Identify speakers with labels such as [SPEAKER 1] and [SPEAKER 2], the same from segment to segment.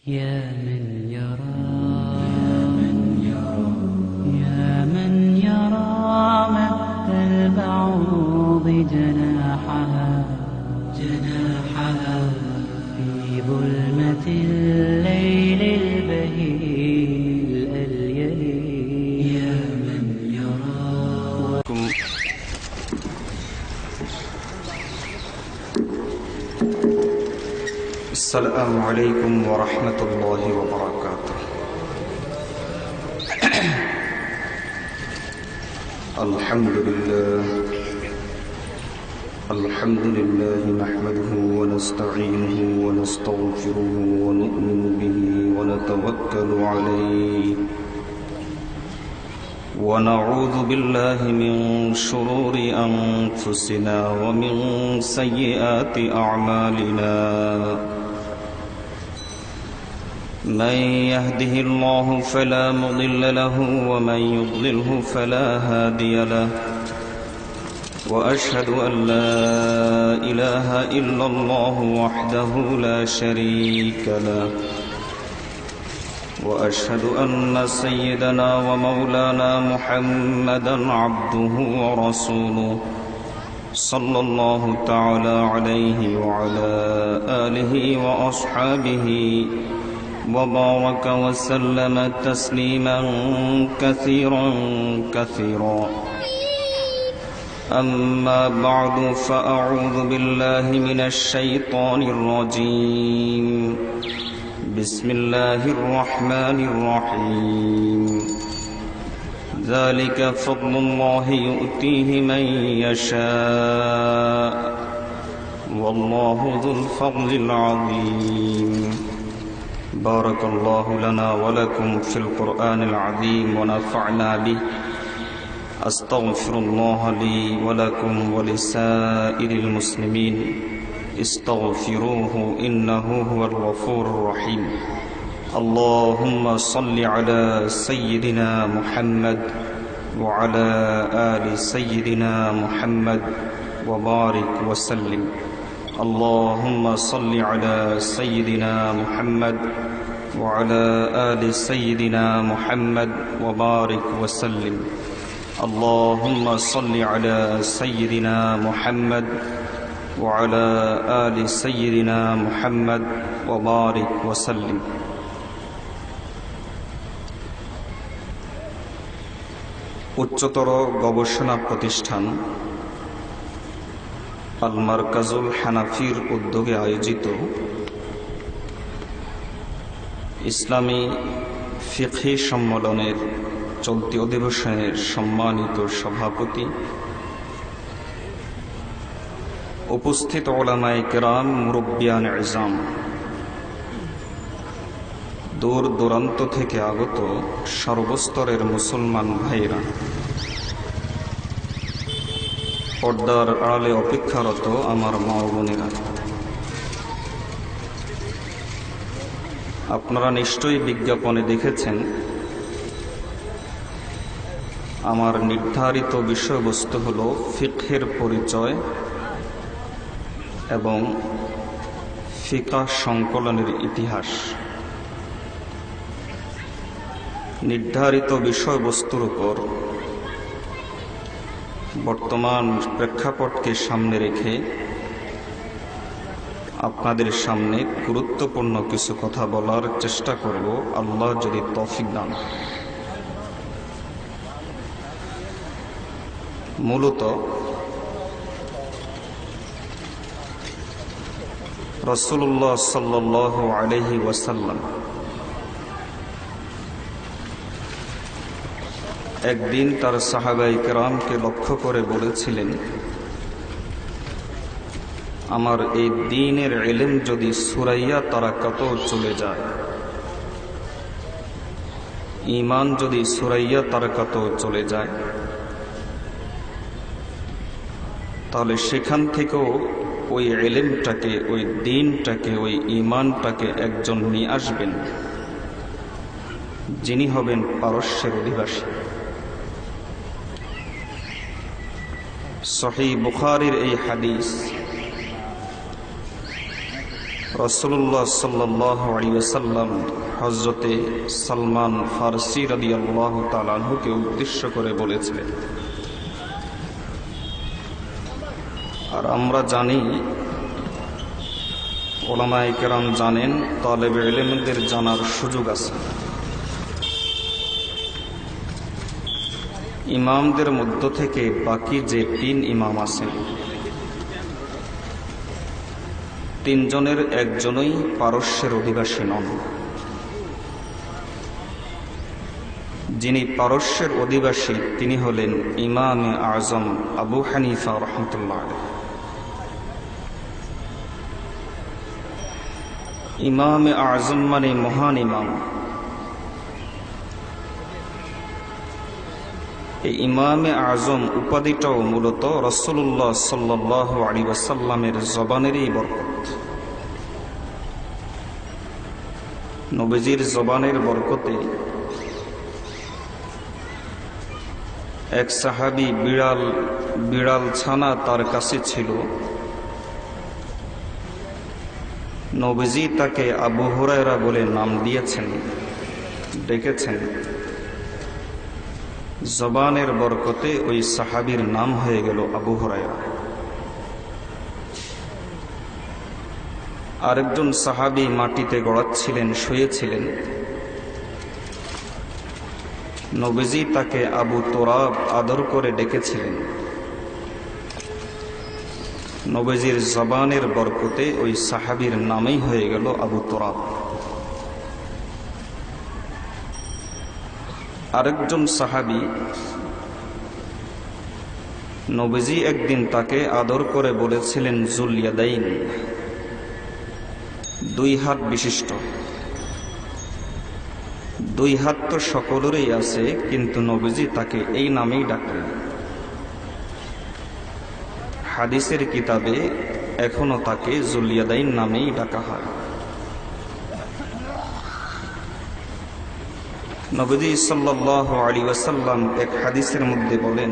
[SPEAKER 1] يا من يرى يا من يرى مد البعوض جناحها في ظلمة الليل البهيم الأليل يا من يرى.
[SPEAKER 2] السلام عليكم ورحمة الله وبركاته. الحمد لله نحمده ونستعينه ونستغفره ونؤمن به ونتوكل عليه ونعوذ بالله من شرور أنفسنا ومن سيئات أعمالنا. من يهده الله فلا مضل له ومن يضلله فلا هادي له. وأشهد أن لا إله إلا الله وحده لا شريك له. وأشهد أن سيدنا ومولانا محمدا عبده ورسوله صلى الله تعالى عليه وعلى آله وأصحابه وبارك وسلم تسليما كثيرا كثيرا. أما بعد فأعوذ بالله من الشيطان الرجيم. بسم الله الرحمن الرحيم. ذلك فضل الله يؤتيه من يشاء والله ذو الفضل العظيم. بارك الله لنا ولكم في القرآن العظيم ونفعنا به. أستغفر الله لي ولكم ولسائر المسلمين استغفروه إنه هو الغفور الرحيم. اللهم صل على سيدنا محمد وعلى آل سيدنا محمد وبارك وسلم. اللهم صل على سيدنا محمد وعلى آل سيدنا محمد وبارك وسلم. اللهم صل على سيدنا محمد وعلى آل سيدنا محمد وبارك وسلم. উচ্চতর গবেষণা প্রতিষ্ঠান আল মারকাজুল হানাফির উদ্যোগে আয়োজিত ইসলামী ফিকহি সম্মেলনের চলতি অধিবেশনের সম্মানিত সভাপতি, উপস্থিত উলামায়ে কেরাম, মুরব্বিয়ান ইজাম, দূর দূরান্ত থেকে আগত সর্বস্তরের মুসলমান ভাইরা, পর্দার আড়ালে অপেক্ষারত আমার মা ও বোনেরা, আপনারা নিশ্চয়ই বিজ্ঞাপনে দেখেছেন আমার নির্ধারিত বিষয়বস্তু হল ফিকহের পরিচয় এবং ফিকাহ সংকলনের ইতিহাস। নির্ধারিত বিষয়বস্তুর উপর বর্তমান প্রেক্ষাপটকে সামনে রেখে আপনাদের সামনে গুরুত্বপূর্ণ কিছু কথা বলার চেষ্টা করব, আল্লাহ যদি তৌফিক দান। মূলত রাসূলুল্লাহ সাল্লাল্লাহু আলাইহি ওয়াসাল্লাম একদিন তার সাহাবায়ে কেরামকে লক্ষ্য করে বলেছিলেন, আমার এই দ্বীনের ইলম যদি সুরাইয়া তারাকাতেও চলে যায়, ঈমান যদি সুরাইয়া তারাকাতেও চলে যায়, তাহলে সেখান থেকেও ওই ইলমটাকে, ওই দ্বীনটাকে, ওই ঈমানটাকে একজন নিয়ে আসবেন যিনি হবেন পারস্যের অধিবাসী। সহিহ বুখারীর এই হাদিস রাসূলুল্লাহ সাল্লাল্লাহু আলাইহি ওয়াসাল্লাম হযরতে সালমান ফারসি রাদিয়াল্লাহু তাআলা আনহুকে উদ্দেশ্য করে বলেছিলেন। আর আমরা জানি, উলামায়ে কেরাম জানেন, তালেবে ইলমদের জানার সুযোগ আছে। ইমামদের মধ্য থেকে বাকি যে 3 ইমাম আছেন, 3 জনের একজনই পারস্যের অধিবাসী নন। যিনি পারস্যের অধিবাসী তিনি হলেন ইমামে আজম আবু হানিফা রাহমাতুল্লাহ আলাইহি। ইমামে আজম মানে মহান ইমাম। এই ইমামে আজম উপাধিটাও মূলত রাসূলুল্লাহ সাল্লাল্লাহু আলাইহি ওয়াসাল্লামের জবানেরই বরকত। নবীজির জবানের বরকতে এক সাহাবী বিড়াল ছানা তার কাছে ছিল। নবীজি তাকে আবু হুরায়রা বলে নাম দিয়েছেন, ডেকেছেন। জবানের বরকতে ওই সাহাবীর নাম হয়ে গেল আবু হুরায়রা। আরেকজন সাহাবী মাটিতে গড়াচ্ছিলেন, শুয়েছিলেন। নবীজি তাকে আবু তুরাব আদর করে ডেকেছিলেন। নবীজির জবানের বরকতে ওই সাহাবীর নামই হয়ে গেল আবু তুরাব। আরেকজন সাহাবী, নবীজি একদিন তাকে আদর করে বলেছিলেন জুল ইয়াদাইন, 2 হাত বিশিষ্ট। 2 হাত তো সকলেরই আছে, কিন্তু নবীজি তাকে এই নামেই ডাকলেন। হাদিসের কিতাবে এখনো তাকে জুল ইয়াদাইন নামেই ডাকা হয়। নবীজি সাল্লাল্লাহু আলাইহি ওয়াসাল্লাম এক হাদিসের মধ্যে বলেন,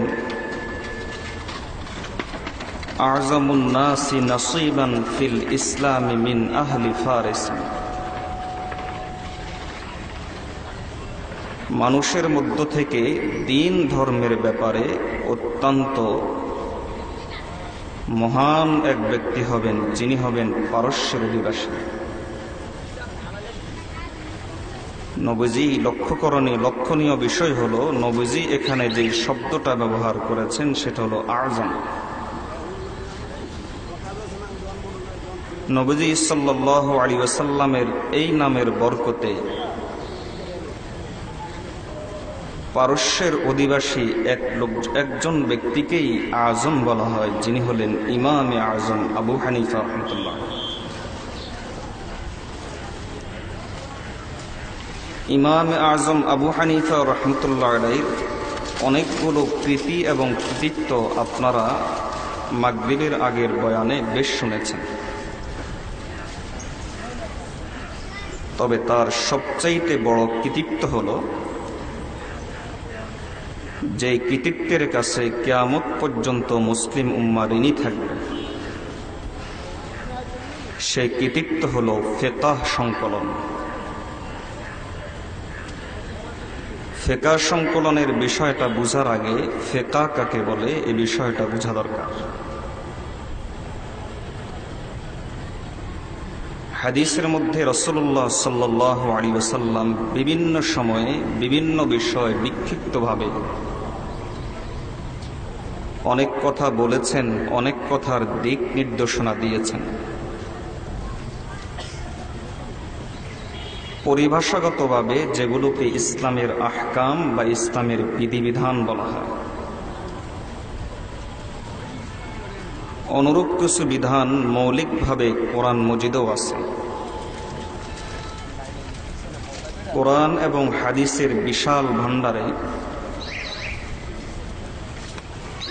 [SPEAKER 2] আযমুন নাসি নাসীবান ফিল ইসলাম মিন আহলি ফারিস। মানুষের মধ্য থেকে দ্বীন ধর্মের ব্যাপারে অত্যন্ত মহান এক ব্যক্তি হবেন যিনি হবেন পারস্যের অধিবাসী। নবীজি লক্ষণীয় বিষয় হলো, নবীজি এখানে যে শব্দটা ব্যবহার করেছেন সেটা হলো আযম। নবীজি সাল্লাল্লাহু আলাইহি ওয়াসাল্লামের এই নামের বরকতে পারস্যের অধিবাসী একজন ব্যক্তিকেই আজম বলা হয়, যিনি হলেন ইমামে আজম আবু হানিফা রাহমাতুল্লাহ। ইমামে আজম আবু হানিফা রাহমাতুল্লাহ আলাইহির অনেকগুলো কৃতি এবং কৃতিত্ব আপনারা মাগরিবের আগের বয়ানে বেশ শুনেছেন। তবে তার সবচাইতে বড় কৃতিত্ব হলো, যে কৃতিত্বের কাছে কিয়ামত পর্যন্ত মুসলিম উম্মাহ ঋণী থাকবে, সেই কৃতিত্ব হলো ফিকহ সংকলন। ফিকহ সংকলনের বিষয়টা বোঝার আগে ফিকহ কাকে বলে এই বিষয়টা বোঝা দরকার। হাদিসের মধ্যে রাসূলুল্লাহ সাল্লাল্লাহু আলাইহি ওয়াসাল্লাম বিভিন্ন সময়ে বিভিন্ন বিষয় বিক্ষিপ্তভাবে অনেক কথা বলেছেন, অনেক কথার দিক নির্দেশনা দিয়েছেন। পরিভাষাগতভাবে যেগুলোকে ইসলামের আহকাম বা ইসলামের বিধিবিধান বলা হয়, অনুরূপ কিছু বিধান মৌলিকভাবে কোরআন মজিদেও আছে। কোরআন এবং হাদিসের বিশাল ভাণ্ডারে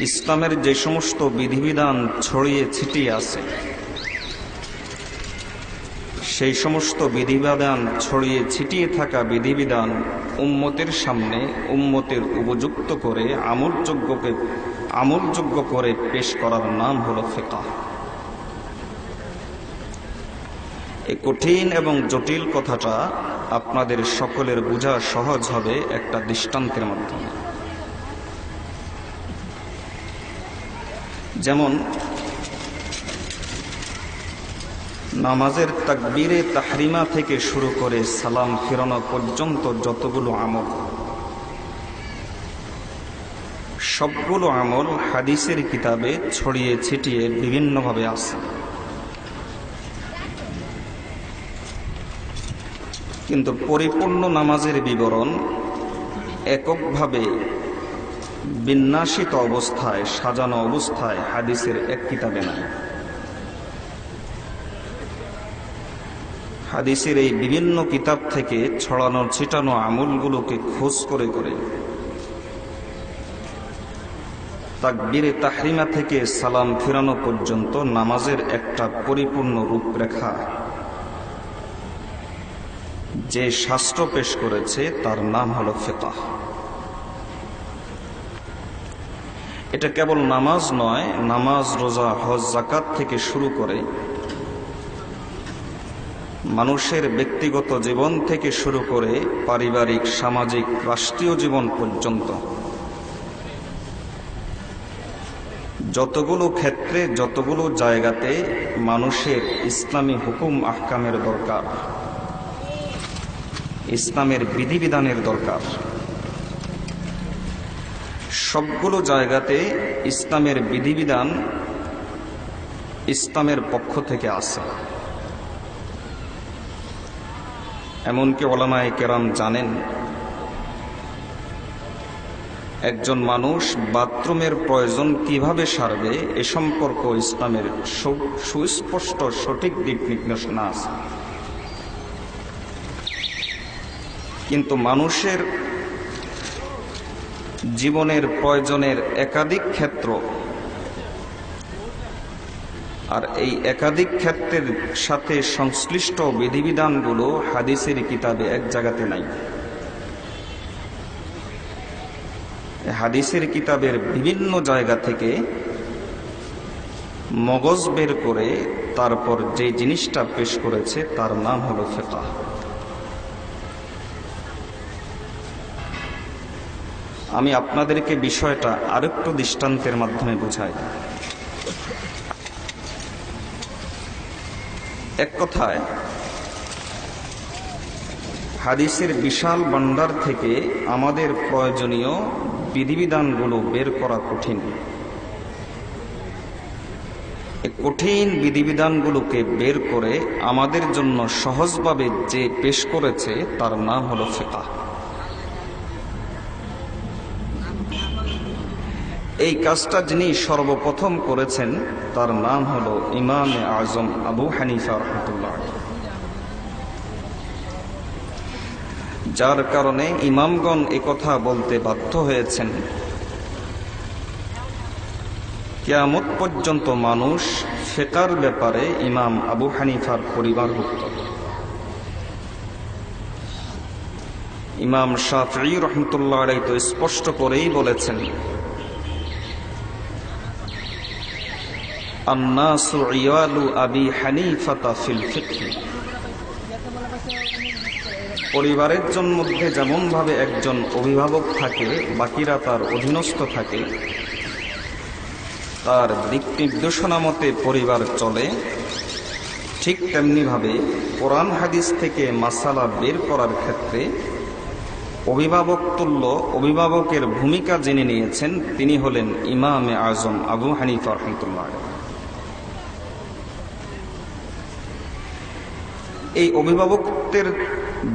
[SPEAKER 2] ইসলামের যে সমস্ত বিধিবিধান ছড়িয়ে ছিটিয়ে আছে, সেই সমস্ত বিধিবিধান ছড়িয়ে ছিটিয়ে থাকা বিধিবিধান উম্মতের সামনে উম্মতের উপযুক্ত করে আমলযোগ্য করে পেশ করার নাম হলো ফিকহ। এই কঠিন এবং জটিল কথাটা আপনাদের সকলের বোঝা সহজ হবে একটা দৃষ্টান্তের মাধ্যমে। যেমন নামাজের তাকবীরে তাহরিমা থেকে শুরু করে সালাম ফিরানো পর্যন্ত যতগুলো আমল, সবগুলো আমল হাদিসের কিতাবে ছড়িয়ে ছিটিয়ে বিভিন্নভাবে আছে। কিন্তু পরিপূর্ণ নামাজের বিবরণ এককভাবে বিন্যাসিত অবস্থায়, সাজানো অবস্থায় হাদিসের এক কিতাবে নাই। হাদিসের এই বিভিন্ন কিতাব থেকে ছড়ানো ছিটানো আমলগুলোকে খোঁজ করে করে তাকবীরে তাহরিমা থেকে সালাম ফিরানো পর্যন্ত নামাজের একটা পরিপূর্ণ রূপরেখা যে শাস্ত্র পেশ করেছে তার নাম হলো ফিকহ। এটা কেবল নামাজ নয়, নামাজ, রোজা, হজ, যাকাত থেকে শুরু করে মানুষের ব্যক্তিগত জীবন থেকে শুরু করে পারিবারিক, সামাজিক, রাষ্ট্রীয় জীবন পর্যন্ত যতগুলো ক্ষেত্রে, যতগুলো জায়গাতে মানুষের ইসলামী হুকুম আহকামের দরকার, ইসলামের বিধিবিধানের দরকার, সবগুলো জায়গাতে ইসলামের বিধিবিধান ইসলামের পক্ষ থেকে আসে। এমনকি ওলামায়ে কেরাম জানেন, একজন মানুষ বাথরুমের প্রয়োজন কিভাবে সারবে এ সম্পর্ক ইসলামের সুস্পষ্ট সঠিক দিক নির্দেশনা আছে। কিন্তু মানুষের জীবনের প্রয়োজনের একাধিক ক্ষেত্র, আর এই একাধিক ক্ষেত্রের সাথে সংশ্লিষ্ট বিধিবিধানগুলো হাদিসের কিতাবে এক জায়গাতে নাই। হাদিসের কিতাবের বিভিন্ন জায়গা থেকে মগজ বের করে তারপর যে জিনিসটা পেশ করেছে তার নাম হলো ফিকহ। আমি আপনাদেরকে বিষয়টা আরেকটু দৃষ্টান্তের মাধ্যমে বুঝাই। এক কথায়, হাদিসের বিশাল ভান্ডার থেকে আমাদের প্রয়োজনীয় বিধিবিধানগুলো বের করা কঠিন। এই কঠিন বিধিবিধানগুলোকে বের করে আমাদের জন্য সহজভাবে যে পেশ করেছে তার নাম হলো ফিকহ। এই কাজটা যিনি সর্বপ্রথম করেছেন তার নাম হলো ইমামে আজম আবু হানিফা রাহমাতুল্লাহ আলাইহি। যার কারণে ইমামগণ একথা বলতে বাধ্য হয়েছেন, কিয়ামত পর্যন্ত মানুষ ফিকহের ব্যাপারে ইমাম আবু হানিফার পরিবারভুক্ত। ইমাম শাফিঈ রাহমাতুল্লাহ আলাইহি তো স্পষ্ট করেই বলেছেন, আন্নাসু ইয়ালু আবি হানিফাতা ফিল ফিকহ। পরিবারের মধ্যে যেমন ভাবে একজন অভিভাবক থাকে, বাকিরা তার অধীনস্থ থাকে, তার দিক নির্দেশনা মতে পরিবার চলে, ঠিক তেমনি ভাবে কোরআন হাদিস থেকে মাসালা বের করার ক্ষেত্রে অভিভাবক তুল্য অভিভাবকের ভূমিকা যিনি নিয়েছেন তিনি হলেন ইমামে আজম আবু হানিফা রাহমাতুল্লাহ আলাইহি। এই অভিভাবকত্বের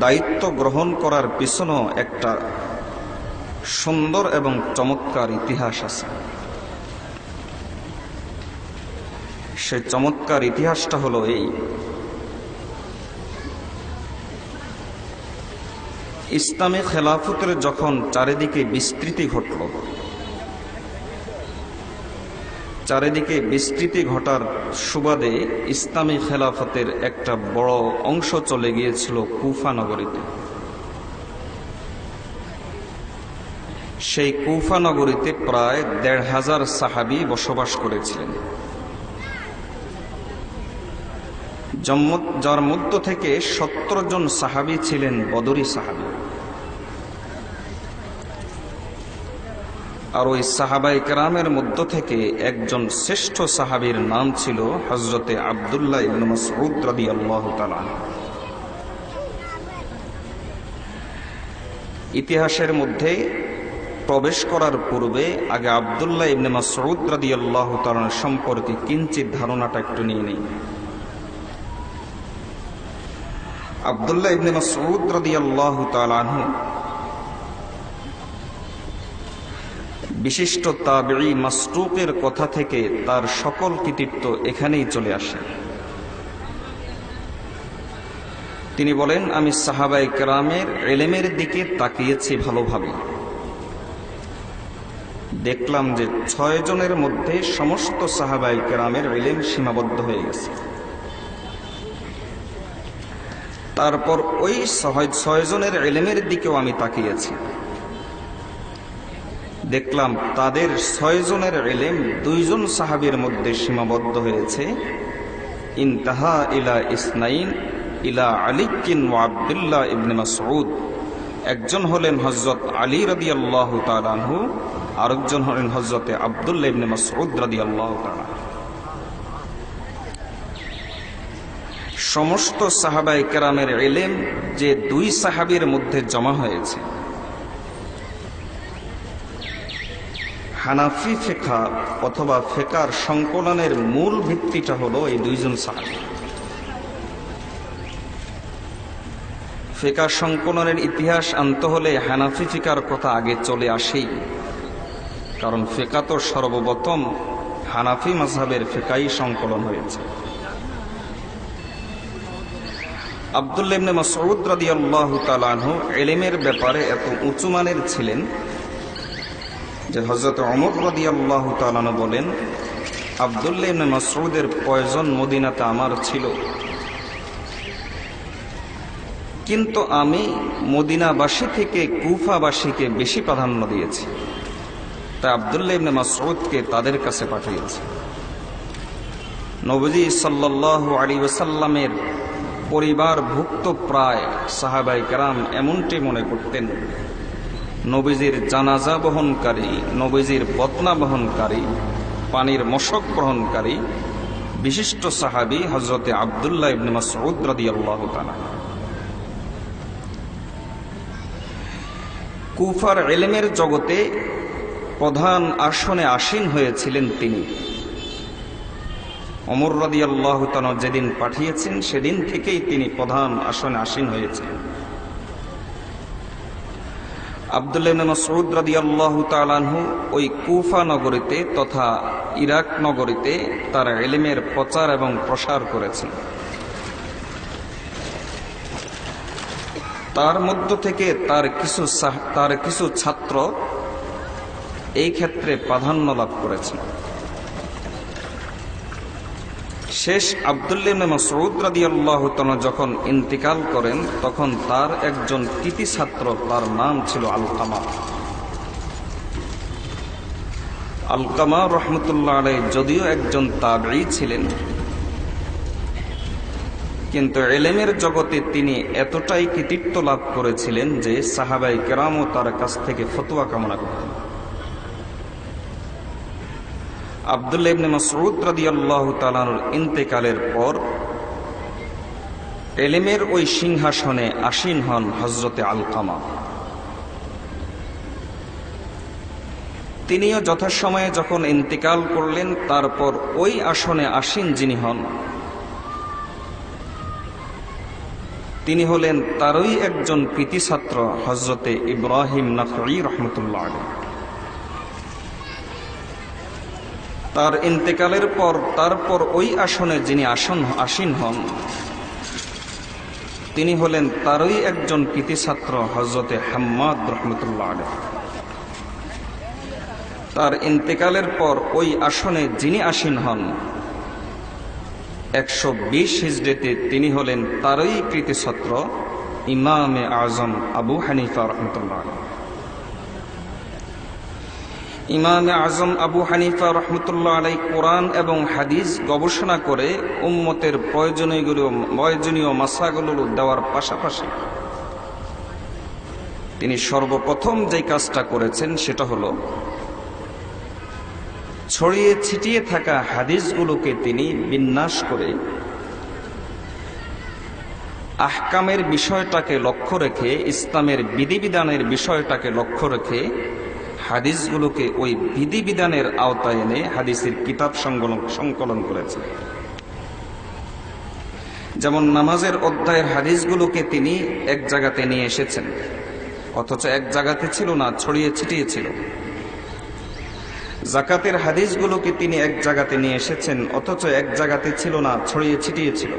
[SPEAKER 2] দায়িত্ব গ্রহণ করার পিছনেও একটা সুন্দর এবং চমৎকার ইতিহাস আছে। সেই চমৎকার ইতিহাসটা হলো এই, ইসলামী খেলাফতের যখন চারিদিকে বিস্তৃতি ঘটল, চারিদিকে বিস্তৃতি ঘটার সুবাদে ইসলামী খেলাফতের একটা বড় অংশ চলে গিয়েছিল কুফা নগরীতে। সেই কুফা নগরীতে প্রায় ১৫০০ সাহাবী বসবাস করেছিলেন। যার মধ্য থেকে 70 জন সাহাবী ছিলেন বদরি সাহাবী। আর ওই সাহাবায়ে কেরামের মধ্য থেকে একজন শ্রেষ্ঠ সাহাবীর নাম ছিল হযরতে আব্দুল্লাহ ইবনে মাসউদ রাদিয়াল্লাহু তাআলা। ইতিহাসের মধ্যে প্রবেশ করার পূর্বে আগে আব্দুল্লাহ ইবনে মাসউদ রাদিয়াল্লাহু তাআলা সম্পর্কে কিঞ্চিত ধারণাটা একটু নিয়ে নিই। আব্দুল্লাহ ইবনে মাসউদ রাদিয়াল্লাহু তাআলা আনহু বিশিষ্ট তাবেঈ মাসরুকের কথা থেকে তার সকল কৃতিত্ব এখানেই চলে আসে। তিনি বলেন, আমি সাহাবায়ে কেরামের ইলমের দিকে তাকিয়েছি ভালোভাবে, দেখলাম যে 6 জনের মধ্যে সমস্ত সাহাবায়ে কেরামের ইলম সীমাবদ্ধ হয়ে গেছে। তারপর ওই 6 জনের ইলমের দিকেও আমি তাকিয়েছি, দেখলাম তাদের 6 জনের ইলম 2 জন সাহাবীর মধ্যে সীমাবদ্ধ হয়েছে। ইনতাহা ইলা ইসনাইন ইলা আলী ওয়া আব্দুল্লাহ ইবনে মাসউদ। একজন হলেন হযরত আলী রাদিয়াল্লাহু তাআলা আনহু, আরেকজন হলেন হযরতে আব্দুল্লাহ ইবনে মাসউদ রাদিয়াল্লাহু তাআলা। সমস্ত সাহাবায়ে কেরামের ইলম যে 2 সাহাবীর মধ্যে জমা হয়েছে। হানাফি ফিকহ অথবা ফিকহের সংকলনের মূল ভিত্তিটা হলো এই 2 জন সাহাবী। ফিকহ সংকলনের ইতিহাস আনতে হলে হানাফি ফিকহের কথা আগে চলে আসেই, কারণ ফিকহ তো সর্বপ্রথম হানাফি মাযহাবের ফিকহি সংকলন হয়েছে। আব্দুল্লাহ ইবনে মাসউদ রাদিয়াল্লাহু তাআলা আনহু ইলমের ব্যাপারে এত উঁচু মানের ছিলেন যে হযরত ওমর রাদিয়াল্লাহু তাআলা আনহু বলেন, আব্দুল্লাহ ইবনে মাসউদের প্রয়োজন মদিনাতে আমার ছিল, কিন্তু আমি মদিনাবাসী থেকে কুফাবাসীকে বেশি প্রাধান্য দিয়েছি, তাই আব্দুল্লাহ ইবনে মাসউদকে তাদের কাছে পাঠিয়েছি। নবীজি সাল্লাল্লাহু আলাইহি ওয়াসাল্লামের পরিবারভুক্ত প্রায় সাহাবায়ে কেরাম এমনটি মনে করতেন, নবীজির জানাজা বহনকারী, নবীজির বদনা বহনকারী, পানির মশক গ্রহণকারী বিশিষ্ট সাহাবী হযরতে আব্দুল্লাহ ইবনে মাসউদ রাদিয়াল্লাহু তাআলা। কুফার ইলমের জগতে প্রধান আসনে আসীন হয়েছিলেন তিনি। ওমর রাদিয়াল্লাহু তাআলা যেদিন পাঠিয়েছেন সেদিন থেকেই তিনি প্রধান আসনে আসীন হয়েছেন। আব্দুল্লাহ ইবনে মাসউদ রাদিয়াল্লাহু তাআলা আনহু ওই কুফা নগরীতে তথা ইরাক নগরীতে তার ইলমের প্রচার এবং প্রসার করেছেন। তার মধ্য থেকে তার কিছু ছাত্র এই ক্ষেত্রে প্রাধান্য লাভ করেছেন। শেষ আব্দুল্লাহ ইবনে মাসউদ রাদিয়াল্লাহু তাআলা যখন ইন্তিকাল করেন, তখন তার একজন কৃতি ছাত্র, তার নাম ছিল আলকামা। আলকামা রাহমাতুল্লাহ আলাইহি যদিও একজন তাবেঈ ছিলেন, কিন্তু ইলমের জগতে তিনি এতটাই কৃতিত্ব লাভ করেছিলেন যে সাহাবায়ে কেরামও তার কাছ থেকে ফতোয়া কামনা করতেন। আব্দুল্লাহ ইবনে মাসউদ রাদিয়াল্লাহু তাআলার ইন্তেকালের পর ইলমের ওই সিংহাসনে আসীন হন হযরতে আলকামা। তিনিও যথাসময়ে যখন ইন্তেকাল করলেন, তারপর ওই আসনে আসীন যিনি হন তিনি হলেন তারই একজন কৃতি ছাত্র হযরতে ইব্রাহিম নাখঈ রাহমাতুল্লাহ আলাইহি। তার ইন্তেকালের পর তারপর ওই আসনে যিনি আসীন হন তিনি হলেন তারই একজন কৃতি ছাত্র হযরতে হাম্মাদ রাহমাতুল্লাহ আলাইহি। তার ইন্তেকালের পর ওই আসনে যিনি আসীন হন 120 হিজরিতে তিনি হলেন তারই কৃতি ছাত্র ইমামে আজম আবু হানিফা রাহমাতুল্লাহ আলাইহি। ইমাম আজম আবু হানিফা রহমতুল্লাহ আলাই কোরআন এবং হাদিস গবেষণা করে উম্মতের প্রয়োজনীয় মাসাগুলো দেওয়ার পাশাপাশি তিনি সর্বপ্রথম যে কাজটা করেছেন সেটা হলো ছড়িয়ে ছিটিয়ে থাকা হাদিসগুলোকে তিনি বিন্যাস করে আহকামের বিষয়টাকে লক্ষ্য রেখে, ইসলামের বিধিবিধানের বিষয়টাকে লক্ষ্য রেখে হাদিসগুলোকে ওই বিধিবিধানের আওতায় এনে হাদিসের কিতাব সংকলন করেছে। যেমন নামাজের অধ্যায়ের হাদিসগুলোকে তিনি এক জায়গাতে নিয়ে এসেছেন, অথচ এক জায়গাতে ছিল না, ছড়িয়ে ছিটিয়ে ছিল। যাকাতের হাদিসগুলোকে তিনি এক জায়গাতে নিয়ে এসেছেন, অথচ এক জায়গাতে ছিল না, ছড়িয়ে ছিটিয়ে ছিল।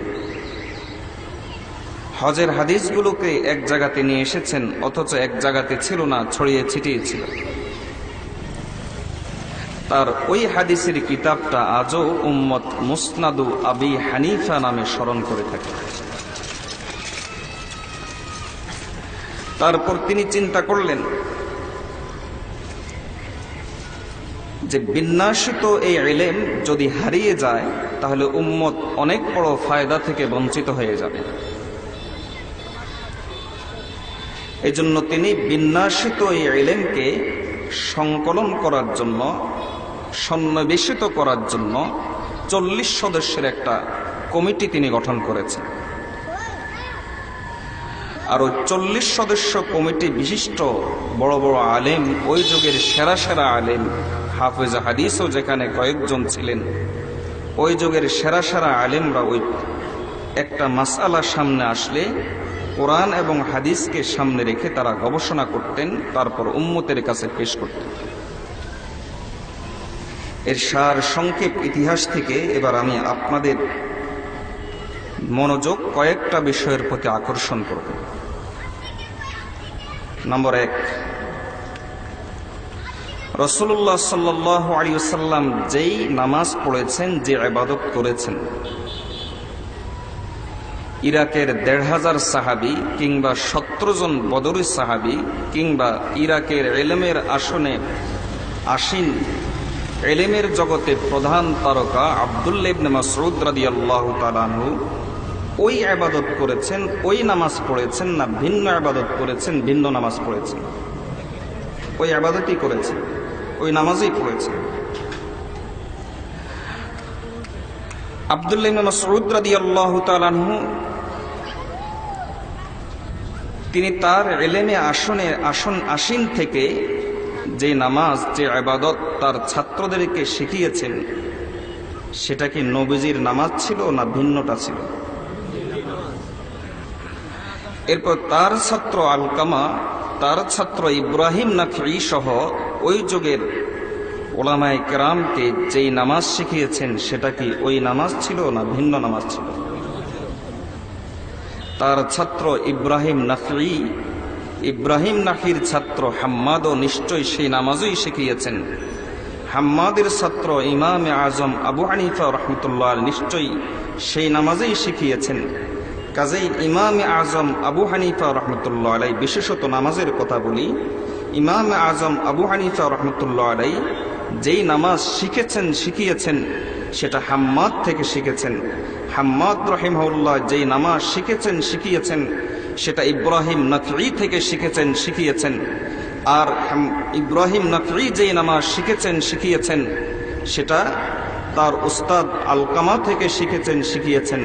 [SPEAKER 2] হজের হাদিসগুলোকে এক জায়গাতে নিয়ে এসেছেন, অথচ এক জায়গাতে ছিল না, ছড়িয়ে ছিটিয়ে ছিল। তার ওই হাদিসের কিতাবটা আজও উম্মত মুসনাদু আবি হানিফা নামে স্মরণ করে থাকে। তারপর তিনি চিন্তা করলেন যে বিন্যাসিত এই ইলম যদি হারিয়ে যায় তাহলে উম্মত অনেক বড় ফায়দা থেকে বঞ্চিত হয়ে যাবে। এজন্য তিনি বিন্যাসিত এই ইলমকে সংকলন করার জন্য, সন্নিবেশিত করার জন্য 40 সদস্যের একটা কমিটি তিনি গঠন করেছেন। আর ওই 40 সদস্য কমিটি বিশিষ্ট বড় বড় আলেম, ওই যুগের সেরা সেরা আলেম, হাফেজ হাদিসও যেখানে কয়েকজন ছিলেন, ওই যুগের সেরা সেরা আলেমরা ওই একটা মাসআলা সামনে আসলে কোরআন এবং হাদিসকে সামনে রেখে তারা গবেষণা করতেন, তারপর উম্মতের কাছে পেশ করতেন। এর সার সংক্ষেপ ইতিহাস থেকে এবার আমি আপনাদের মনোযোগ কয়েকটা বিষয়ের প্রতি আকর্ষণ করব। নম্বর 1, রাসূলুল্লাহ সাল্লাল্লাহু আলাইহি ওয়াসাল্লাম যেই নামাজ পড়েছেন, যে ইবাদত করেছেন, ইরাকের 1,500 সাহাবী কিংবা 17 জন বদরি সাহাবী কিংবা ইরাকের ইলমের আসনে আসীন, ইলমের জগতে প্রধান তারকা আব্দুল্লাহ ইবনে মাসউদ রাদিয়াল্লাহু তাআলা আনহু ওই ইবাদত করেছেন, ওই নামাজ পড়েছেন না ভিন্ন ইবাদত করেছেন, ভিন্ন নামাজ পড়েছেন? ওই ইবাদতই করেছেন, ওই নামাজই পড়েছেন। আব্দুল্লাহ ইবনে মাসউদ রাদিয়াল্লাহু তাআলা আনহু তিনি তার ইলমে আসীন থেকে যে নামাজ, যে ইবাদত তার ছাত্রদেরকে শিখিয়েছেন, সেটা কি নবীজির নামাজ ছিল না ভিন্নটা ছিল? এরপর তার ছাত্র আলকামা, তার ছাত্র ইব্রাহিম নাখঈ সহ ওই যুগের উলামায়ে কেরামকে যেই নামাজ শিখিয়েছেন, সেটা কি ওই নামাজ ছিল না ভিন্ন নামাজ ছিল? তার ছাত্র ইব্রাহিম নাখীর ছাত্র হাম্মাদও নিশ্চয়ই সেই নামাজই শিখিয়েছেন। হাম্মাদের ছাত্র ইমামে আজম আবু হানিফা রহমতুল্লাহ নিশ্চয়ই সেই নামাজই শিখিয়েছেন। কাজেই ইমামে আজম আবু হানিফা রহমতুল্লাহ আলাই, বিশেষত নামাজের কথা বলি, ইমামে আজম আবু হানিফা রহমতুল্লাহ আলাই যেই নামাজ শিখিয়েছেন সেটা হাম্মাদ থেকে শিখেছেন। হাম্মাদ রহিমাহুল্লাহ যেই নামাজ শিখিয়েছেন সেটা ইব্রাহিম নাখঈ থেকে শিখিয়েছেন। আর ইব্রাহিম নাখঈ যেই নামাজ শিখিয়েছেন সেটা তার উস্তাদ আলকামা থেকে শিখিয়েছেন।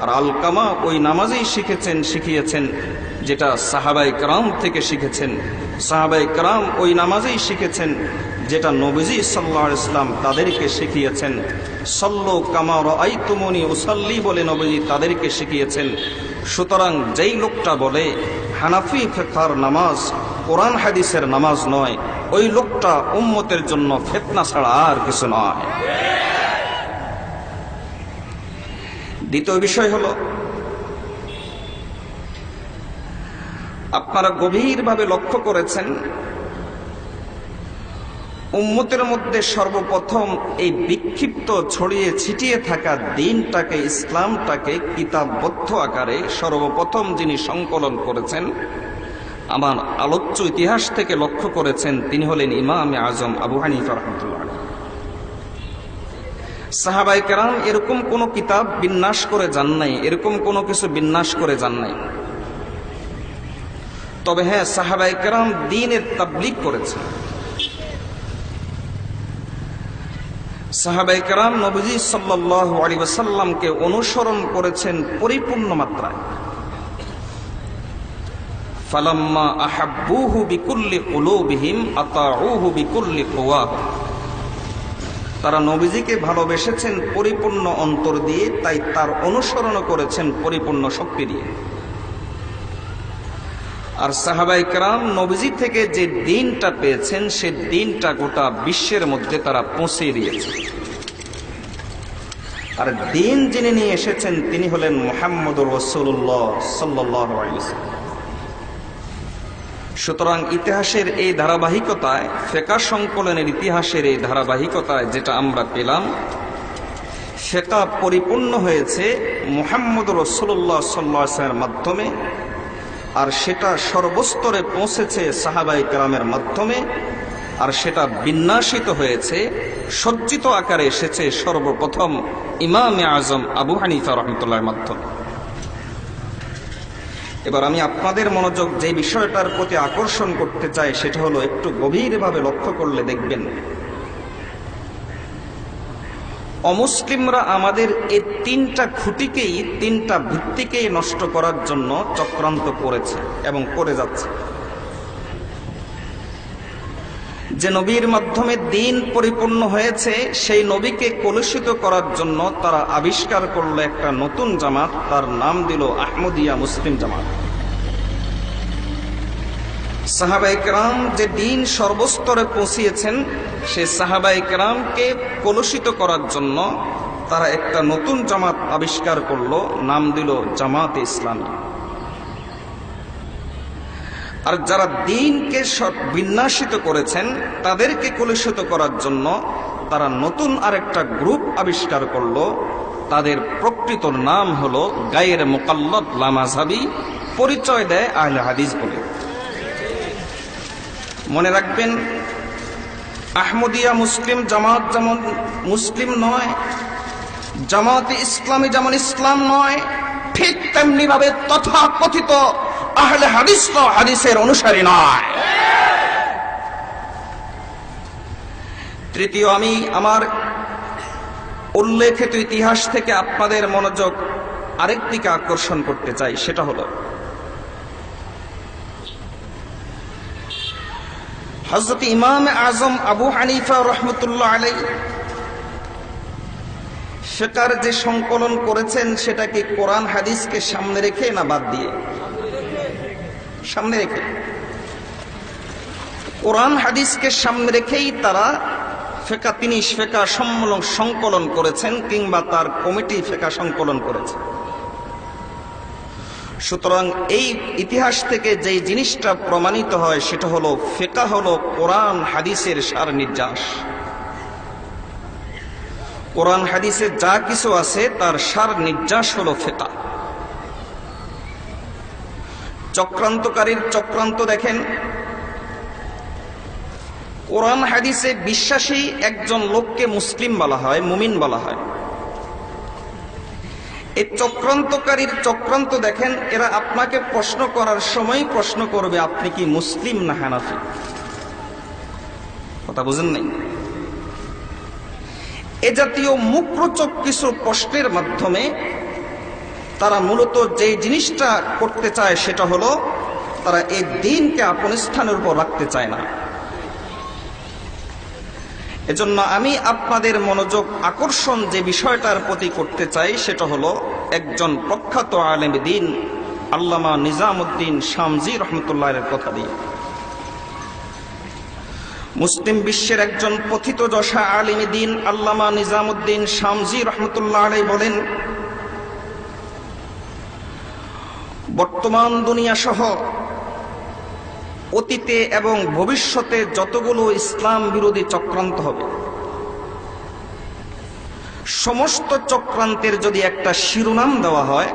[SPEAKER 2] আর আলকামা ওই নামাজেই শিখিয়েছেন যেটা সাহাবায়ে কেরাম থেকে শিখেছেন। সাহাবায়ে কেরাম ওই নামাজেই শিখেছেন যেটা নবীজি সাল্লাল্লাহু আলাইহি ওয়াসাল্লাম তাদেরকে শিখিয়েছেন। সাল্লু কামা রাআইতুমুনি উসাল্লি বলে নবীজি তাদেরকে শিখিয়েছেন। সুতরাং যেই লোকটা বলে হানাফি ফিকহের নামাজ কোরআন হাদিসের নামাজ নয়, ওই লোকটা উম্মতের জন্য ফিতনা ছাড়া আর কিছু নয়। দ্বিতীয় বিষয় হলো, আপনারা গভীরভাবে লক্ষ্য করেছেন উম্মতের মধ্যে সর্বপ্রথম এই বিক্ষিপ্ত ছড়িয়ে ছিটিয়ে থাকা দ্বীনটাকে, ইসলামটাকে কিতাববদ্ধ আকারে সর্বপ্রথম যিনি সংকলন করেছেন আমার আলোচ্য ইতিহাস থেকে লক্ষ্য করেছেন তিনি হলেন ইমামে আজম আবু হানিফা রাহমাতুল্লাহ আলাইহি। সাহাবায়ে কেরাম এরকম কোনো কিতাব বিন্যাস করে যান নাই, এরকম কোনো কিছু বিন্যাস করে যান নাই। তবে হ্যাঁ, সাহাবায়ে কেরাম দ্বীনের তাবলীগ করেছেন। সাহাবায়ে কেরাম নবীজি সাল্লাল্লাহু আলাইহি ওয়াসাল্লামকে অনুসরণ করেছেন পরিপূর্ণ মাত্রায়। ফালাম্মা আহাব্বুহু বিকুল্লি কুলুবিহিম আতাউহু বিকুল্লি কুওয়াহিম। তারা নবীজিকে ভালোবেসেছেন পরিপূর্ণ অন্তর দিয়ে, তাই তার অনুসরণ করেছেন পরিপূর্ণ শক্তি দিয়ে। আর সাহাবায়ে কেরাম নবীজি থেকে যে দ্বীনটা পেয়েছেন সে দ্বীনটা গোটা বিশ্বের মধ্যে তারা পৌঁছে দিয়েছেন। আর দ্বীন যিনি নিয়ে এসেছেন তিনি হলেন মুহাম্মদুর রাসূলুল্লাহ সাল্লাল্লাহু আলাইহি ওয়াসাল্লাম। সুতরাং ইতিহাসের এই ধারাবাহিকতায়, ফিকহ সংকলনের ইতিহাসের এই ধারাবাহিকতায় যেটা আমরা পেলাম, সেটা পরিপূর্ণ হয়েছে মুহাম্মদুর রাসূলুল্লাহ সাল্লাল্লাহু আলাইহি ওয়াসাল্লামের মাধ্যমে, আর সেটা সর্বস্তরে পৌঁছেছে সাহাবায়ে কেরামের মাধ্যমে, আর সেটা বিন্যাসিত হয়েছে, সজ্জিত আকারে এসেছে সর্বপ্রথম ইমামে আজম আবু হানিফা রাহমাতুল্লাহর মাধ্যমে। এবার আমি আপনাদের মনোযোগ যে বিষয়টার প্রতি আকর্ষণ করতে চাই সেটা হলো, একটু গভীরভাবে লক্ষ্য করলে দেখবেন অমুসলিমরা আমাদের এই তিনটা খুঁটিকেই, তিনটা ভিত্তিকেই নষ্ট করার জন্য চক্রান্ত করেছে এবং করে যাচ্ছে। যে নবীর মাধ্যমে দ্বীন পরিপূর্ণ হয়েছে সেই নবীকে কলুষিত করার জন্য তারা আবিষ্কার করলো একটা নতুন জামাত, তার নাম দিল আহমদিয়া মুসলিম জামাত। সাহাবায়ে কেরাম যে দ্বীন সর্বস্তরে পৌঁছিয়েছেন সে সাহাবায়ে কেরামকে কলুষিত করার জন্য তারা একটা নতুন জামাত আবিষ্কার করলো, নাম দিল জামাতে ইসলামী। আর যারা দ্বীনকে বিন্যাসিত করেছেন তাদেরকে কলুষিত করার জন্য তারা নতুন আরেকটা গ্রুপ আবিষ্কার করলো, তাদের প্রকৃত নাম হলো গায়ের মুকাল্লাদ লা মাযহাবী, পরিচয় দেয় আহলে হাদিস বলে। মনে রাখবেন, আহমদিয়া মুসলিম জামাত যেমন মুসলিম নয়, জামাতে ইসলামী যেমন ইসলাম নয়, ঠিক তেমনি ভাবে তথাকথিত আহলে হাদিস তো হাদিসের অনুসারী নয়। তৃতীয়, আমি আমার উল্লেখিত ইতিহাস থেকে আপনাদের মনোযোগ আরেক দিকে আকর্ষণ করতে চাই, সেটা হলো হযরত ইমাম আজম আবু হানিফা রাহমাতুল্লাহ আলাইহি ফিকহের যে সংকলন করেছেন সেটা কি কোরআন হাদিসকে সামনে রেখে না বাদ দিয়ে? সামনে রেখে। কোরআন হাদিসকে সামনে রেখেই তারা তিনি ফিকহ সম্মেলন সংকলন করেছেন, কিংবা তার কমিটি ফিকহ সংকলন করেছে। সুতরাং এই ইতিহাস থেকে যে জিনিসটা প্রমাণিত হয় সেটা হলো ফিকহ হলো কোরআন হাদিসের সার নির্যাস। কোরআন হাদিসে যা কিছু আছে তার সার নির্যাস হলো ফিকহ। চক্রান্তকারীর চক্রান্ত দেখেন, কোরআন হাদিসে বিশ্বাসী একজন লোককে মুসলিম বলা হয়, মুমিন বলা হয়। এই চক্রান্তকারীর চক্রান্ত দেখেন, এরা আপনাকে প্রশ্ন করার সময় প্রশ্ন করবে আপনি কি মুসলিম না হানাফি। কথা বুঝেন নাই? এ জাতীয় মুখরোচক কিছু প্রশ্নের মাধ্যমে তারা মূলত যে জিনিসটা করতে চায় সেটা হলো তারা এই দ্বীনকে আপন স্থানের উপর রাখতে চায় না। এজন্য আমি আপনাদের মনোযোগ আকর্ষণ যে বিষয়টার প্রতি করতে চাই সেটা হলো একজন প্রখ্যাত আলেম দ্বীন আল্লামা নিজামউদ্দিন শামসী রহমতুল্লাহের কথা দিয়ে। মুসলিম বিশ্বের একজন পথিতযশা আলেম দ্বীন আল্লামা নিজামউদ্দিন শামসী রহমতুল্লাহ আলাইহি বলেন, বর্তমান দুনিয়া সহ অতীতে এবং ভবিষ্যতে যতগুলো ইসলাম বিরোধী চক্রান্ত হবে, সমস্ত চক্রান্তের যদি একটা শিরোনাম দেওয়া হয়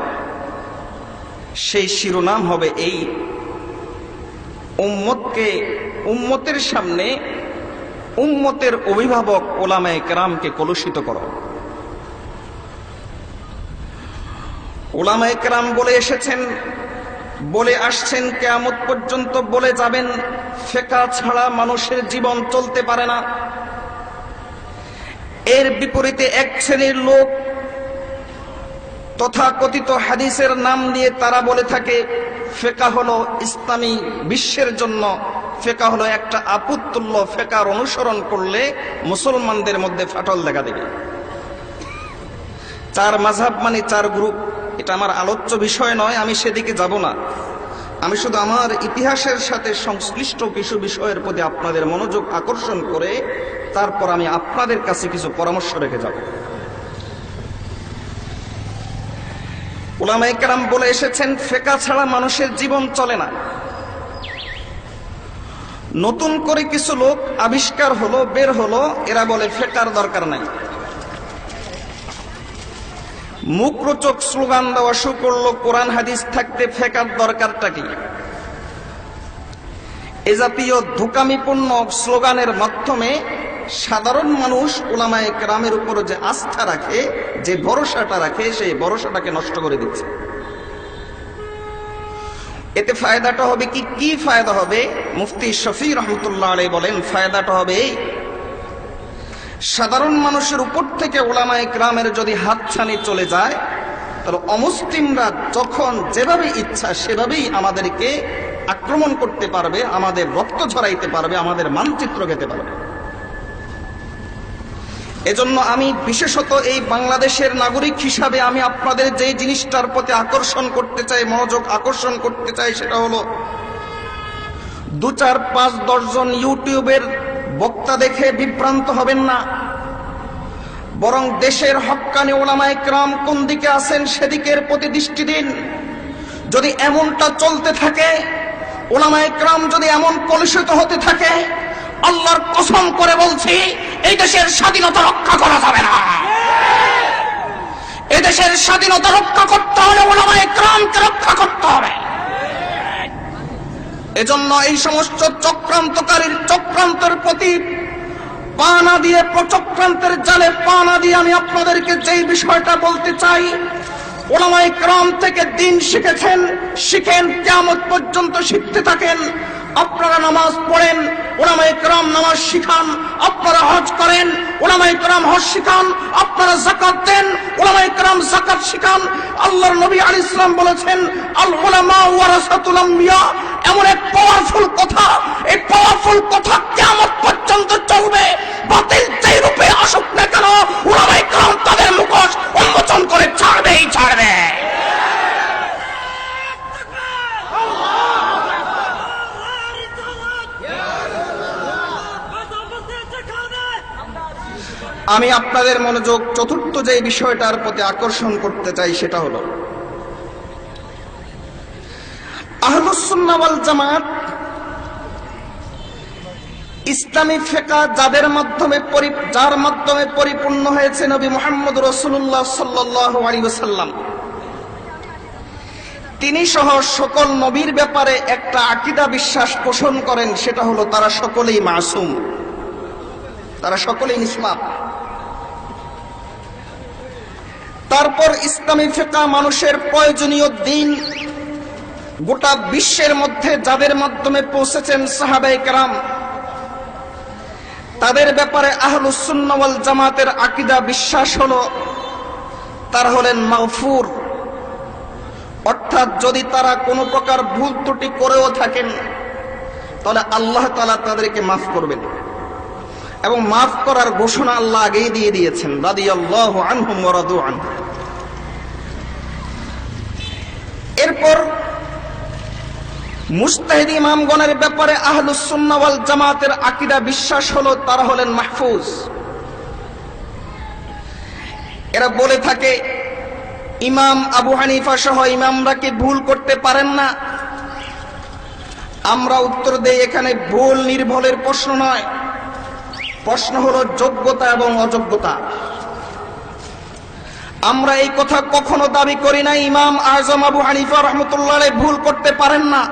[SPEAKER 2] সেই শিরোনাম হবে এই, উম্মতের সামনে উম্মতের অভিভাবক উলামায়ে কেরামকে কলুষিত করো। উলামায়ে কেরাম বলে আসছেন, কিয়ামত পর্যন্ত বলে যাবেন, ফিকহ ছাড়া মানুষের জীবন চলতে পারে না। এর বিপরীতে এক শ্রেণীর লোক তথাকথিত হাদিসের নাম দিয়ে তারা বলে থাকে ফিকহ হলো ইসলামী বিশ্বের জন্য, ফিকহ হলো একটা আপুতুল্য, ফিকহ অনুসরণ করলে মুসলমানদের মধ্যে ফাটল দেখা দেবে। চার মাযহাব মানে চার গ্রুপ, এটা আমার আলোচ্য বিষয় নয়, আমি সেদিকে যাব না। আমি শুধু আমার ইতিহাসের সাথে সংশ্লিষ্ট কিছু বিষয়ের প্রতি আপনাদের মনোযোগ আকর্ষণ করে তারপর আমি আপনাদের কাছে কিছু পরামর্শ রেখে যাব। উলামায়ে কেরাম বলে এসেছেন ফিকহ ছাড়া মানুষের জীবন চলে না। নতুন করে কিছু লোক আবিষ্কার হলো, বের হলো, এরা বলে ফিকহর দরকার নাই। মুখরোচক স্লোগান দেওয়া শুরু করলো, কোরআন হাদিস থাকতে ফিকহর দরকারটা কি? এ জাতীয় ধোঁকামিপূর্ণ স্লোগানের মাধ্যমে সাধারণ মানুষ উলামায়ে কেরামের উপর যে আস্থা রাখে, যে ভরসাটা রাখে, সেই ভরসাটাকে নষ্ট করে দিচ্ছে। এতে ফায়দাটা হবে কি ফায়দা হবে? মুফতি শফি রহমতুল্লাহ আলাইহি বলেন, ফায়দাটা হবে এই, সাধারণ মানুষের উপর থেকে উলামায়ে কেরামের যদি হাতছানি চলে যায়, তাহলে অমুসলিমরা যখন যেভাবে ইচ্ছা সেভাবেই আমাদেরকে আক্রমণ করতে পারবে, আমাদের রক্ত ঝরাইতে পারবে, আমাদের মানচিত্র খেতে পারবে। এজন্য আমি বিশেষত এই বাংলাদেশের নাগরিক হিসাবে আমি আপনাদের যে জিনিসটার প্রতি আকর্ষণ করতে চাই, মনোযোগ আকর্ষণ করতে চাই, সেটা হলো 2, 4, 5, 10 জন ইউটিউবের বক্তা দেখে বিভ্রান্ত হবেন না, বরং দেশের হক্কানি উলামায়ে কেরাম কোন দিকে আছেন সেদিকের প্রতি দৃষ্টি দিন। যদি এমনটা চলতে থাকে, উলামায়ে কেরাম যদি এমন কলুষিত হতে থাকে, আল্লাহর কসম করে বলছি এই দেশের স্বাধীনতা রক্ষা করা যাবে না। এই দেশের স্বাধীনতা রক্ষা করতে হলে উলামায়ে কেরামকে রক্ষা করতে হবে। এজন্য এই সমস্ত চক্রান্তকারীর চক্রান্তের প্রতি পা না দিয়ে, চক্রান্তের জালে পা না দিয়ে আমি আপনাদেরকে যেই বিষয়টা বলতে চাই, উলামায়ে কেরাম থেকে দিন শিখেছেন, শিখেন, কিয়ামত পর্যন্ত শিখতে থাকেন। আপনারা নামাজ পড়েন, উলামায়ে কেরাম নামাজ শিখান। আপনারা হজ করেন, উলামায়ে কেরাম হজ শিখান। আপনারা যাকাত দেন, উলামায়ে কেরাম যাকাত শিখান। আল্লাহর নবী আলাইহিস সালাম বলেছেন, আল উলামা ওয়ারাসাতুল আম্বিয়া। এমন এক পাওয়ারফুল কথা, এই পাওয়ারফুল কথা কিয়ামত পর্যন্ত চলবে। বাতিল যেই রূপে আসুক না কেন, উলামায়ে কেরাম তাদের মুখোশ উন্মোচন করে ছাড়বেই ছাড়বে। আমি আপনাদের মনোযোগ চতুর্থ যে বিষয়টার প্রতি আকর্ষণ করতে চাই, সেটা হলো আহলুস সুন্নাহ ওয়াল জামাত ইসলামী ফিকহ যার মাধ্যমে পরিপূর্ণ হয়েছে নবী মুহাম্মদ রাসূলুল্লাহ সাল্লাল্লাহু আলাইহি ওয়াসাল্লাম, তিনি সহ সকল নবীর ব্যাপারে একটা আকীদা বিশ্বাস পোষণ করেন, সেটা হলো তারা সকলেই মাসুম, তারা সকলেই নিষ্পাপ। তারপর ইসলামী ফিকহ মানুষের প্রয়োজনীয় দিন গোটা বিশ্বের মধ্যে যাদের মাধ্যমে পৌঁছেছেন সাহাবায়ে কেরাম, তাদের ব্যাপারে আহলুস সুন্নাহ ওয়াল জামাতের আকীদা বিশ্বাস হলো তারা হলেন মাগফুর, অর্থাৎ যদি তারা কোনো প্রকার ভুল ত্রুটি করেও থাকেন তাহলে আল্লাহ তাআলা তাদেরকে মাফ করবেন, এবং মাফ করার ঘোষণা আল্লাহ আগেই দিয়ে দিয়েছেন, রাদিয়াল্লাহু আনহুম ওয়া রাদু আনহু। এরপর মুজতাহিদ ইমামগণের ব্যাপারে আহলুস সুন্নাহ ওয়াল জামাতের আকীদা বিশ্বাস হলো তারা হলেন মাহফুজ। এরা বলে থাকে ইমাম আবু হানিফা সহ ইমামরা কি ভুল করতে পারেন না? আমরা উত্তর দেই, এখানে ভুল নির্ভুলের প্রশ্ন নয়, প্রশ্ন হলো যোগ্যতা এবং অযোগ্যতা। আমরা এই কথা কখনো দাবি করি না ইমাম আজম আবু হানিফা রাহমাতুল্লাহ আলাইহি ভুল করতে পারেন না।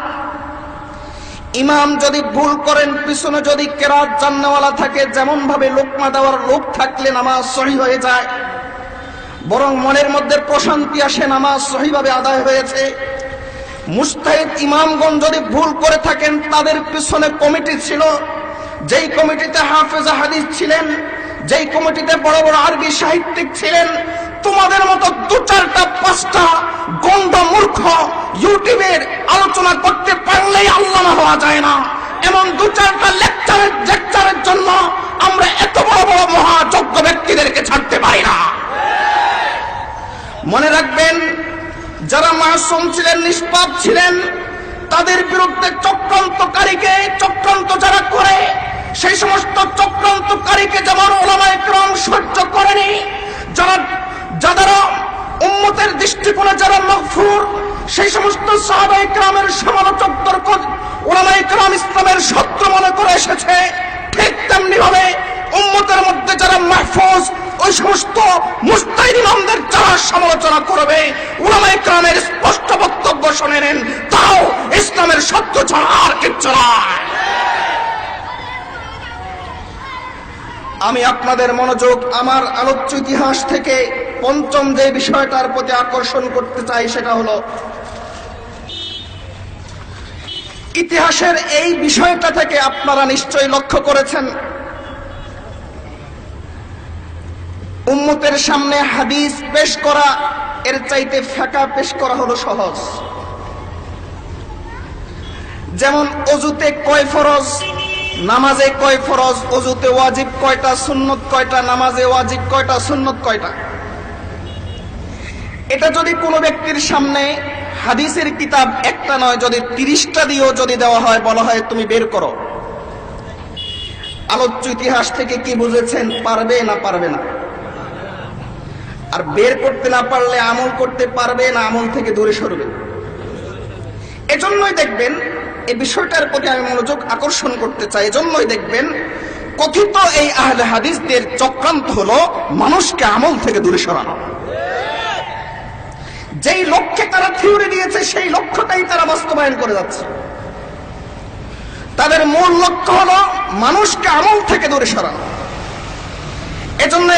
[SPEAKER 2] ইমাম যদি ভুল করেন, পিছনে যদি কেরাত জান্নাওয়ালা থাকে, যেমন ভাবে লোকমা দেওয়ার লোক থাকলে নামাজ সহিহ হয়ে যায়, বরং মনের মধ্যে প্রশান্তি আসে, নামাজ সহিভাবে আদায় হয়েছে। মুজতাহিদ ইমামগণ যদি ভুল করে থাকেন, তাদের পিছনে কমিটি ছিল, যেই কমিটিতে হাফেজা হাদিস ছিলেন, যেই কমিটিতে বড় বড় আরবি সাহিত্যিক ছিলেন, তোমাদের মতো 2-4টা 5টা গন্ড মূর্খ ইউটিউবের আলোচনা করতে পারলেই আল্লামা হওয়া যায় না। এমন 2-4টা লেকচারের জন্য আমরা এত বড় বড় মহাযোগ্য ব্যক্তিদেরকে ছাড়তে পারি না। মনে রাখবেন, যারা মাসুম ছিলেন, নিষ্পাপ ছিলেন, তাদের বিরুদ্ধে চক্রান্ত যারা করে, সেই সমস্ত চক্রান্তকারীকে যেমন উলামায়ে কেরাম সহ্য করেনি, যারা উম্মতের দৃষ্টিকোণে যারা মাগফুর, সেই সমস্ত সাহাবায়ে কেরামের সমালোচকদের উলামায়ে কেরাম ইসলামের শত্রু মনে করে এসেছে, ঠিক তেমনি ভাবে উম্মতের মধ্যে যারা মাহফুজ, ওই সমস্ত মুজতাহিদ ইমামদের যারা সমালোচনা করবে, উলামায়ে কেরামের স্পষ্ট বক্তব্য শুনে নেন, তাও ইসলামের শত্রু ছাড়া আর কিচ্ছু নয়। আমি আপনাদের মনোযোগ আমার আলোচ্য ইতিহাস থেকে পঞ্চম যে বিষয়টার প্রতি আকর্ষণ করতে চাই, সেটা হলো ইতিহাসের এই বিষয়টা থেকে আপনারা নিশ্চয়ই লক্ষ্য করেছেন, উম্মতের সামনে হাদিস পেশ করা এর চাইতে ফিকহ পেশ করা হলো সহজ। যেমন অজুতে কয় ফরজ, নামাজে কয় ফরজ, অজুতে ওয়াজিব কয়টা, সুন্নত কয়টা, নামাজে ওয়াজিব কয়টা, সুন্নত কয়টা। এটা যদি কোনো ব্যক্তির সামনে হাদিসের কিতাব একটা নয়, যদি 30টা দিয়েও যদি দেওয়া হয়, বলা হয় তুমি বের করো, আলোচ্য ইতিহাস থেকে কি বুঝেছেন? পারবে না পারবে না? আর বের করতে না পারলে আমল করতে পারবে না, আমল থেকে দূরে সরবে। এজন্যই দেখবেন, এই বিষয়টার প্রতি আমি মনোযোগ আকর্ষণ করতে চাই, এজন্যই দেখবেন কথিত এই আহলে হাদিসদের চক্রান্ত হলো মানুষকে আমল থেকে দূরে সরানো। যেই লক্ষ্যে তারা থিওরি দিয়েছে, সেই লক্ষ্যটাই তারা বাস্তবায়ন করে যাচ্ছে। তাদের মূল লক্ষ্য হলো মানুষকে আমল থেকে দূরে সরানো। এজন্য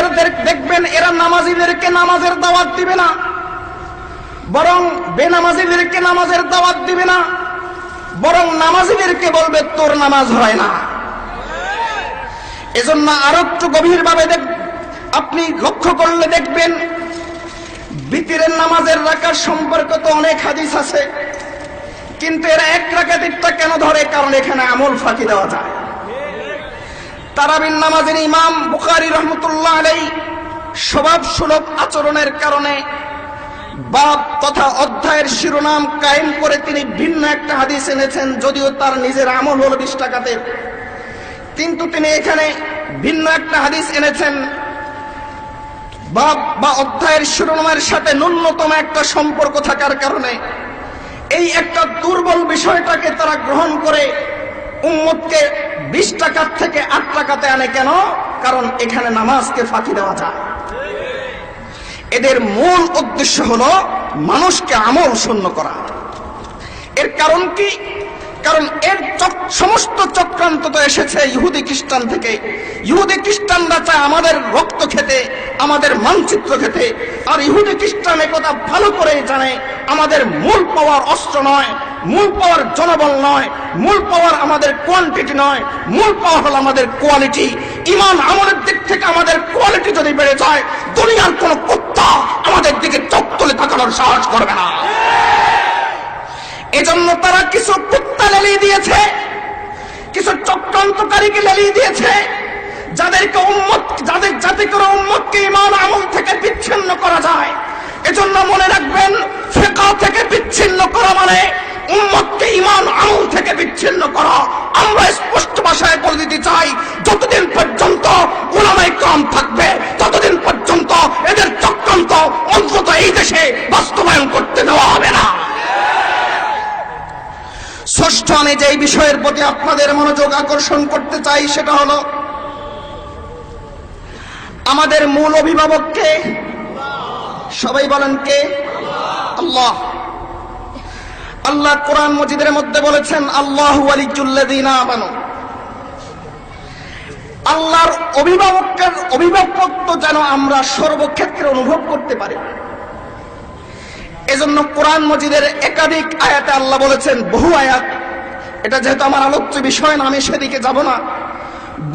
[SPEAKER 2] দেখবেন এরা নামাজীদেরকে নামাজের দাওয়াত দিবে না, বরং বেনামাজীদেরকে নামাজের দাওয়াত দিবে না, বরং নামাজীদেরকে বলবে তোর নামাজ হয় না। এজন্য আরো একটু গভীরভাবে আপনি লক্ষ্য করলে দেখবেন, বিতিরের নামাজের রাকাত সম্পর্কে তো অনেক হাদিস আছে, কিন্তু এরা 1 রাকাতটা কেন ধরে? কারণ এখানে আমল ফাঁকি দেওয়া যায়। তারাবির নামাজের ইমাম বুখারী রহমতুল্লাহ আলাইহি স্বভাব সুলভ আচরণের কারণে বাব তথা অধ্যায়ের শিরোনাম কায়েম করে তিনি ভিন্ন একটা হাদিস এনেছেন, যদিও তার নিজের আমল হলো 20 টাকাতের, কিন্তু তিনি এখানে ভিন্ন একটা হাদিস এনেছেন। বাব বা অধ্যায়ের শিরোনামের সাথে ন্যূনতম একটা সম্পর্ক থাকার কারণে এই একটা দুর্বল বিষয়টাকে তারা গ্রহণ করে উম্মতকে 20 টাকার থেকে 8 টাকাতে আনে। কেন? কারণ এখানে নামাজকে ফাঁকি দেওয়া যায়। এদের মূল উদ্দেশ্য হলো মানুষকে আমল শূন্য করা। এর কারণ কি? কারণ এর সমস্ত চক্রান্ত তো এসেছে ইহুদি খ্রিস্টান থেকে। ইহুদি খ্রিস্টানরা চায় আমাদের রক্ত খেতে, আমাদের মানচিত্র খেতে। আর ইহুদি খ্রিস্টান একথা ভালো করেই জানে, আমাদের মূল পাওয়ার অস্ত্র নয়, মূল পাওয়ার জনবল নয়, মূল পাওয়ার আমাদের কোয়ান্টিটি নয়, মূল পাওয়ার হলো আমাদের কোয়ালিটি। ঈমান আমলের দিক থেকে আমাদের কোয়ালিটি যদি বেড়ে যায়, দুনিয়ার কোন কুত্তা আমাদের দিকে চোখ তুলে তাকানোর সাহস করবে না। এজন্য তারা কিছু কুত্তা লেলিয়ে দিয়েছে, কিছু চক্রান্তকারীকে লেলিয়ে দিয়েছে, যাদেরকে যাতে করে উম্মতকে ঈমান আমল থেকে বিচ্ছিন্ন করা যায়। এজন্য মনে রাখবেন, ফিকহ থেকে বিচ্ছিন্ন করা মানে উম্মতকে ঈমান আমল থেকে বিচ্ছিন্ন করা। আমরা স্পষ্ট ভাষায় বলে দিতে চাই, যতদিন পর্যন্ত উলামায়ে কেরাম থাকবে, ততদিন পর্যন্ত এদের চক্রান্ত অন্তত এই দেশে বাস্তবায়ন করতে দেওয়া হবে না। ষষ্ঠ, আমি যে বিষয়ের প্রতি আপনাদের মনোযোগ আকর্ষণ করতে চাই, সেটা হলো আমাদের মূল অভিভাবককে। সবাই বলেন কে? আল্লাহ।
[SPEAKER 3] আল্লাহ কোরআন মজিদের মধ্যে বলেছেন, আল্লাহু ওয়ালিয়্যুল্লাযীনা আমানু। আল্লাহর অভিভাবকত্ব যেন আমরা সর্বক্ষেত্রে অনুভব করতে পারি। এজন্য কোরআন মজিদের একাধিক আয়াতে আল্লাহ বলেছেন, বহু আয়াত, এটা যেহেতু আমার আলোচ্য বিষয় না আমি সেদিকে যাব না,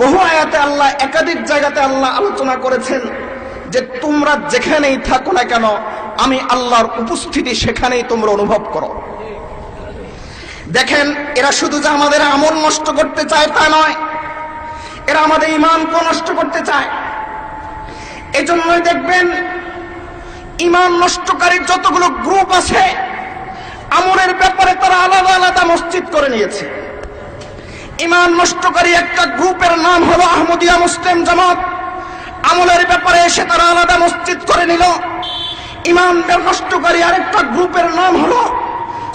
[SPEAKER 3] বহু আয়াতে আল্লাহ একাধিক জায়গাতে আল্লাহ আলোচনা করেছেন যে তোমরা যেখানেই থাকো না কেন আমি আল্লাহর উপস্থিতি সেখানেই তোমরা অনুভব করো। দেখেন, এরা শুধু যে আমাদের আমল নষ্ট করতে চায় তা নয়, এরা আমাদের ঈমানকে নষ্ট করতে চায়। এজন্যই দেখবেন ঈমান নষ্টকারী যতগুলো গ্রুপ আছে আমলের ব্যাপারে তারা আলাদা আলাদা মসজিদ করে নিয়েছে। ঈমান নষ্টকারী একটা গ্রুপের নাম হলো আহমদিয়া মুসলিম জামাত, আমলের ব্যাপারে এসে তারা আলাদা মসজিদ করে নিল। ঈমান নষ্টকারী আরেকটা গ্রুপের নাম হলো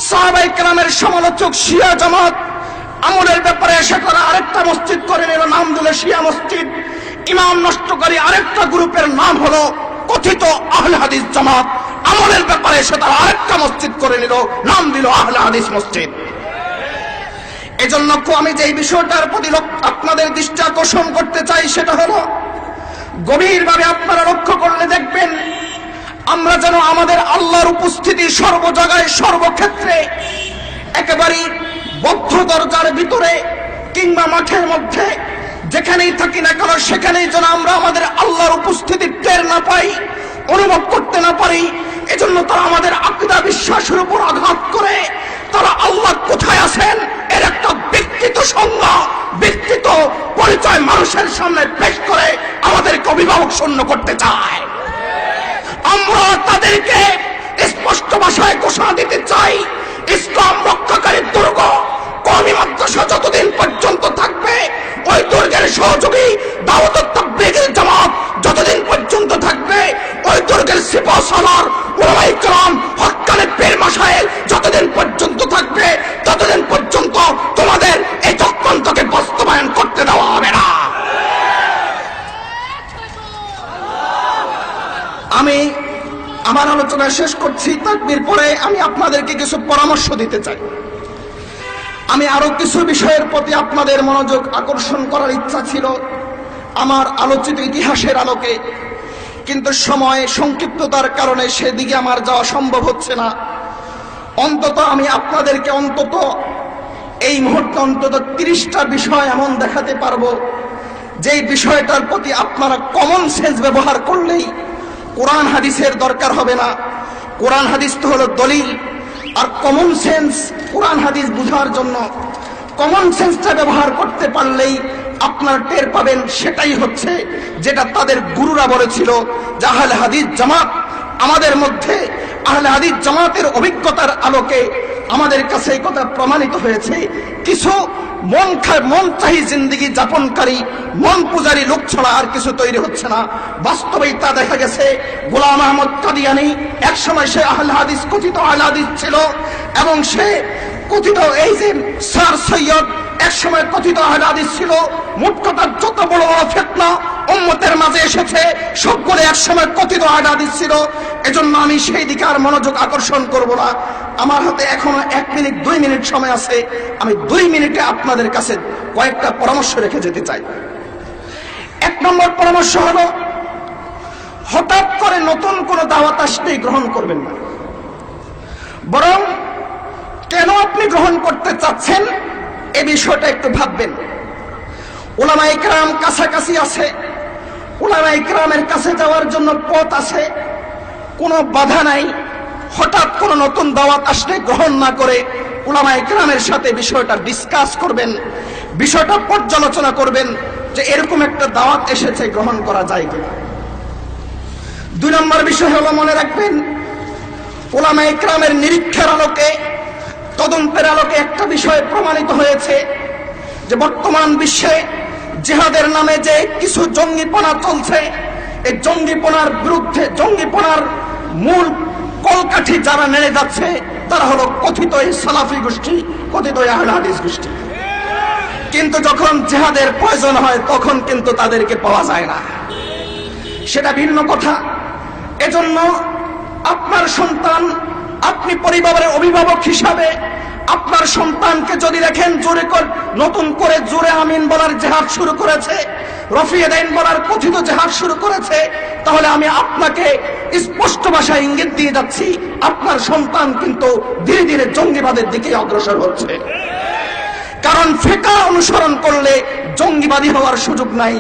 [SPEAKER 3] সাহাবায়ে কেরামের সমালোচক শিয়া জামাত, আমলের ব্যাপারে এসে তারা আরেকটা মসজিদ করে নিল, নাম দিল শিয়া মসজিদ। ঈমান নষ্টকারী আরেকটা গ্রুপের নাম হলো কথিত আহলে হাদিস জামাত, আমলের ব্যাপারে এসে তারা আরেকটা মসজিদ করে নিল, নাম দিল আহলে হাদিস মসজিদ। এজন্য আমি যে বিষয়টার প্রতি আপনাদের দৃষ্টি আকর্ষণ করতে চাই সেটা হলো, গভীরভাবে আপনারা লক্ষ্য করলে দেখবেন আমরা যেন আমাদের আল্লাহর উপস্থিতি সর্ব জায়গায় সর্বক্ষেত্রে একেবারে বদ্ধ দরজার ভিতরে কিংবা মাঠের মধ্যে যেখানেই থাকি না কেন সেখানেই যেন আমরা আমাদের আল্লাহর উপস্থিতি টের না পাই, অনুভব করতে না পারি। এজন্য তারা আমাদের আকীদা বিশ্বাসের উপর আঘাত করে তারা আল্লাহ কোথায় আছেন এর একটা বিকৃত সংজ্ঞা, বিকৃত পরিচয় মানুষের সামনে পেশ করে আমাদেরকে অভিভাবক শূন্য করতে চায়। আমরা তাদেরকে স্পষ্ট ভাষায় ঘোষণা দিতে চাই, ইসলাম রক্ষাকারী দুর্গ কওমি মাদ্রাসা যতদিন পর্যন্ত থাকবে, ওই দুর্গের সহযোগী দাওয়াত তাবলীগের জামাত যতদিন পর্যন্ত থাকবে, ওই দুর্গের সিপাহসালার উলামায়ে কেরাম হক্কানি পীর মাশায়েখ যতদিন পর্যন্ত থাকবে, ততদিন পর্যন্ত তোমাদের এই চক্রান্তকে বাস্তবায়ন করতে দেওয়া হবে না। আমি আমার আলোচনা শেষ করছি, তাকবীর পরে আমি আপনাদেরকে কিছু পরামর্শ দিতে চাই। আমি আরো কিছু বিষয়ের প্রতি আপনাদের মনোযোগ আকর্ষণ করার ইচ্ছা ছিল আমার আলোচিত ইতিহাসের আলোকে, কিন্তু সময় সংক্ষিপ্ততার কারণে সেদিকে আমার যাওয়া সম্ভব হচ্ছে না। অন্তত আমি আপনাদেরকে অন্তত এই মুহূর্তে অন্তত 30টা বিষয় এমন দেখাতে পারবো যেই বিষয়টার প্রতি আপনারা কমন সেন্স ব্যবহার করলেই, কোরআন হাদিসের দরকার হবে না। কোরআন হাদিস তো হলো দলিল, আর কমন সেন্স কোরআন হাদিস বুঝার জন্য কমন সেন্সটা ব্যবহার করতে পারলেই আপনারা টের পাবেন সেটাই হচ্ছে যেটা তাদের গুরুরা বলেছিল যে আহলে হাদিস জামাত। আমাদের মধ্যে আহলে হাদিস জামাতের অভিজ্ঞতার আলোকে আমাদের কাছে এই কথা প্রমাণিত হয়েছে, কিছু মন চাহি জিন্দেগি যাপনকারী মন পূজারী লোক ছাড়া আর কিছু তৈরি হচ্ছে না। বাস্তবেই তা দেখা গেছে। গোলাম আহমদ কাদিয়ানী একসময় সে আহলে হাদিস, কথিত আহলে হাদিস ছিল, এবং সে কথিত এই যে স্যার সৈয়দ একসময় কথিত আহলে হাদিস ছিল। মোট কথা যত বড় বড় ফিতনা উম্মতের মাঝে এসেছে সবগুলো একসময় কথিত আহলে হাদিস ছিল। এজন্য আমি সেই দিকে আর মনোযোগ আকর্ষণ করব না। আমার হাতে এখনো 1 মিনিট 2 মিনিট সময় আছে, আমি 2 মিনিটে আপনাদের কাছে কয়েকটা পরামর্শ রেখে যেতে চাই। 1 নম্বর পরামর্শ হলো, হঠাৎ করে নতুন কোনো দাওয়াত আসলেই গ্রহণ করবেন না, বরং কেন আপনি গ্রহণ করতে চাচ্ছেন এই বিষয়টা একটু ভাববেন। উলামায়ে কেরাম কাছাকাছি আছে, উলামায়ে কেরামের কাছে যাওয়ার জন্য পথ আছে, কোনো বাধা নাই। হঠাৎ কোনো নতুন দাওয়াত আসলে গ্রহণ না করে উলামায়ে কেরামের সাথে বিষয়টা ডিসকাস করবেন, বিষয়টা পর্যালোচনা করবেন যে এরকম একটা দাওয়াত এসেছে, গ্রহণ করা যায় কিনা। 2 নম্বর বিষয় হলো, মনে রাখবেন উলামায়ে কেরামের নিরীক্ষার আলোকে, তদন্তের আলোকে একটা বিষয় প্রমাণিত হয়েছে যে বর্তমান বিশ্বে জিহাদের নামে যে কিছু জঙ্গিপনা চলছে, এই জঙ্গিপনার বিরুদ্ধে, জঙ্গিপনার মূল কলকাঠি যারা নেড়ে যাচ্ছে তারা হলো কথিত এই সালাফি গোষ্ঠী, কথিত আহলে হাদিস গোষ্ঠী। কিন্তু যখন জিহাদের প্রয়োজন হয় তখন কিন্তু তাদেরকে পাওয়া যায় না, সেটা ভিন্ন কথা। এজন্য আপনার সন্তান আপনি পরিবারের অভিভাবক হিসাবে আপনার সন্তানকে যদি দেখেন নতুন করে জোরে আমিন বলার জেহাদ শুরু করেছে, রফিয়ে দাইন বলার কথিত জেহাদ শুরু করেছে, তাহলে আমি আপনাকে স্পষ্ট ভাষায় ইঙ্গিত দিয়ে যাচ্ছি, আপনার সন্তান কিন্তু ধীরে ধীরে জঙ্গিবাদের দিকে অগ্রসর হচ্ছে। কারণ ফিকহ অনুসরণ করলে জঙ্গিবাদী হওয়ার সুযোগ নাই।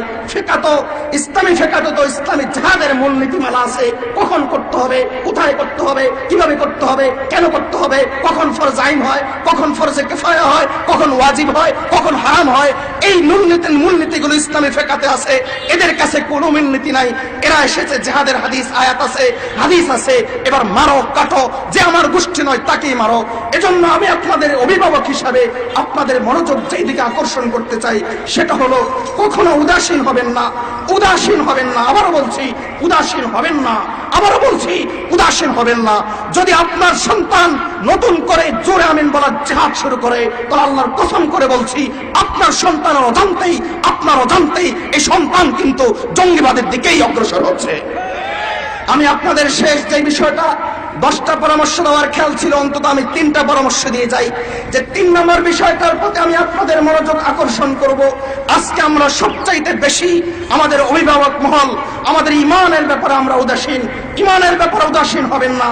[SPEAKER 3] ইসলামী ফিকহে তো ইসলামী জিহাদের মূল নীতিমালা আছে, কখন করতে হবে, কোথায় করতে হবে, কিভাবে করতে হবে, কেন করতে হবে, কখন ফরজ আইন হয়, কখন ফরজে কিফায়া হয়, কখন ওয়াজিব হয়, কখন হারাম হয়। এই মূলনীতিগুলো ইসলামী ফিকহে আছে। এদের কাছে কোনো মূলনীতি নাই। এরা এসেছে জিহাদের হাদিস আছে, এবার মারো কাটো, যে আমার গোষ্ঠী নয় তাকেই মারো। এজন্য আমি আপনাদের অভিভাবক হিসাবে আপনাদের মনোযোগ যেই দিকে আকর্ষণ করতে চাই, সেটা হলো কখনো উদাসীন হবেন না। আবারও বলছি উদাসীন হবেন না। যদি আপনার সন্তান নতুন করে জোরে আমিন বলার জিহাদ শুরু করে, তাহলে আল্লাহর কসম করে বলছি, আপনার সন্তানের অজান্তেই এই সন্তান কিন্তু জঙ্গিবাদের দিকেই অগ্রসর হচ্ছে। আমি আপনাদের শেষ যে বিষয়টা 10টা পরামর্শ দেওয়ার খেয়াল ছিল, অন্তত আমি 3টা পরামর্শ দিয়ে যাই। যে 3 নম্বর বিষয়টার প্রতি আমি আপনাদের মনোযোগ আকর্ষণ করব। আজকে আমরা সবচাইতে বেশি আমাদের অভিভাবক মহল আমাদের ইমানের ব্যাপারে আমরা উদাসীন হবেন না।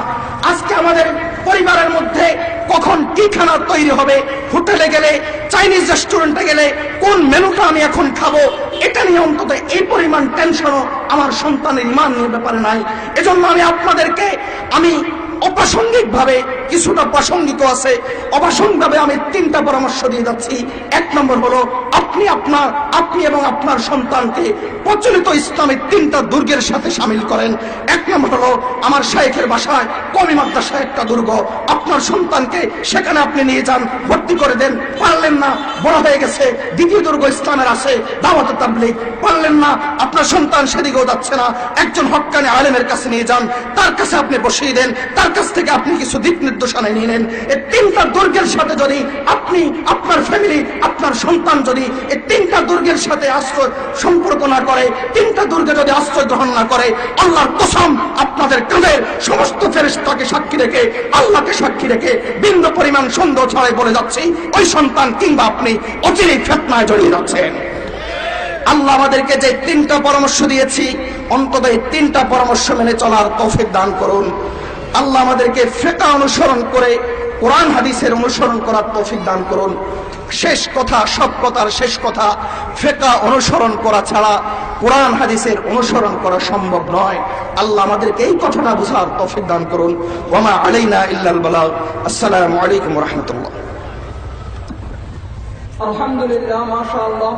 [SPEAKER 3] আজকে আমাদের পরিবারের মধ্যে কখন কি খানা তৈরি হবে, হোটেলে গেলে, চাইনিজ রেস্টুরেন্টে গেলে কোন মেনুটা আমি এখন খাবো, এটা নিয়ে অন্তত এই পরিমাণ টেনশনও আমার সন্তানের ইমানের ব্যাপারে নাই। এজন্য আমি আপনাদেরকে অপ্রাসঙ্গিকভাবে, কিছুটা প্রাসঙ্গিক আছে, অপ্রাসঙ্গিকভাবে আমি 3টা পরামর্শ দিয়ে যাচ্ছি। 1 নম্বর হলো আপনি এবং আপনার সন্তানকে প্রচলিত ইসলামের 3টা দুর্গের সাথে শামিল করেন। 1 নম্বর হলো আমার শাইখের বাসায় কওমি মাদ্রাসায় একটা দুর্গ, আপনার সন্তানকে সেখানে আপনি নিয়ে যান, ভর্তি করে দেন। পারলেন না, বড় হয়ে গেছে, 2য় দুর্গ ইসলামের আছে দাওয়াত তাবলীগ, পারলেন না, আপনার সন্তান সেদিকেও যাচ্ছে না, একজন হক্কানি আলেমের কাছে নিয়ে যান, তার কাছে আপনি বসিয়ে দেন, তার কাছ থেকে আপনি কিছু দিক নির্দেশনা নিয়ে নেন। এই 3টা দুর্গের সাথে যদি আপনি, আপনার ফ্যামিলি, আপনার সন্তান যদি এই 3টা দুর্গের সাথে আশ্রয় সম্পর্ক না করে, 3টা দুর্গে যদি আশ্রয় গ্রহণ না করে, আল্লাহর কসম আপনাদের কাঁধের সমস্ত ফেরেশতাকে সাক্ষী রেখে, আল্লাহকে সাক্ষী রেখে বিন্দু পরিমাণ সন্দেহ ছাড়াই বলে যাচ্ছি, ওই সন্তান কিংবা আপনি অচিরেই ফিতনায় জড়িয়ে যাচ্ছেন। আল্লাহ আমাদেরকে যে 3টা পরামর্শ দিয়েছি, অন্তত এই 3টা পরামর্শ মেনে চলার তৌফিক দান করুন। আল্লাহ আমাদেরকে ফিকহ অনুসরণ করে কোরআন হাদিসের অনুসরণ করার তৌফিক দান করুন। শেষ কথা, সব কথার শেষ কথা, ফিকহ অনুসরণ করা ছাড়া কোরআন হাদিসের অনুসরণ করা সম্ভব নয়। আল্লাহ আমাদেরকে এই কথাটা বুঝার তৌফিক দান করুন। ওয়া মা আলাইনা ইল্লাল বালাগ। আসসালামু আলাইকুম ওয়া রাহমাতুল্লাহ।
[SPEAKER 4] আলহামদুলিল্লাহ, মাশাআল্লাহ।